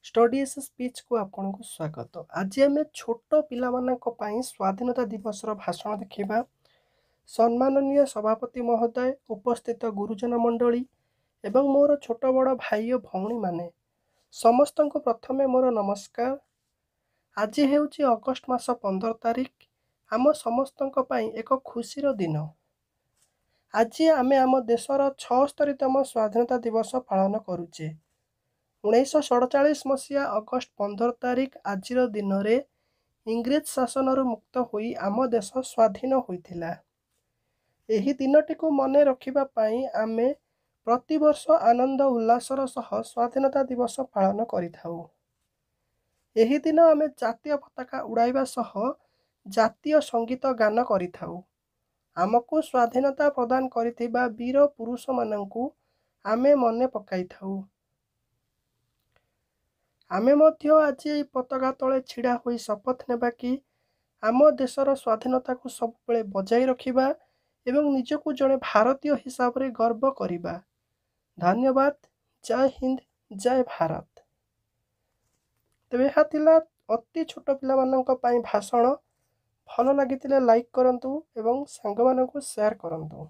Studies speech को आपन को स्वागत। आज आम छोट पाई स्वाधीनता दिवस भाषण देखा। सम्माननीय सभापति महोदय, उपस्थित गुरुजन मंडली एवं मोर छोट बड़ भाई और भौणी माने समस्त को प्रथमे मोर नमस्कार। आज हेउची अगस्ट मास 15 तारिख। आम समस्त एक खुशीर दिन। आज आम आम देशर 76तम स्वाधीनता दिवस पालन करुचे। 1947 मसीहा अगस्ट 15 तारिख आज दिन में इंग्रेज शासन मुक्त होई आम देश स्वाधीन होइथिला। एही दिनटी को मने रखिबापाई आमे प्रतिवर्ष आनंद उल्लासर सह स्वाधीनता दिवस पालन करिथाउ। एही दिन आमे जातीय पताका उड़ाइबा सह जातीय संगीत गान करिथाउ। आमको स्वाधीनता प्रदान करिथिबा वीर पुरुष माननकु आमे मने पकाइथाउ। आमे मध्य आज पताका तले छिड़ा होई शपथ नेबा कि आम देशर स्वाधीनता को सब बजाई रखिबा एवं निजको जड़े भारतीय हिसाब रे गर्व करिबा। धन्यवाद। जय हिंद, जय भारत। तेबे यह थिला अति छोट पिला माननक पई भाषण। भल लागितिले लाइक करंतु एवं सांग माननकु शेयर करंतु।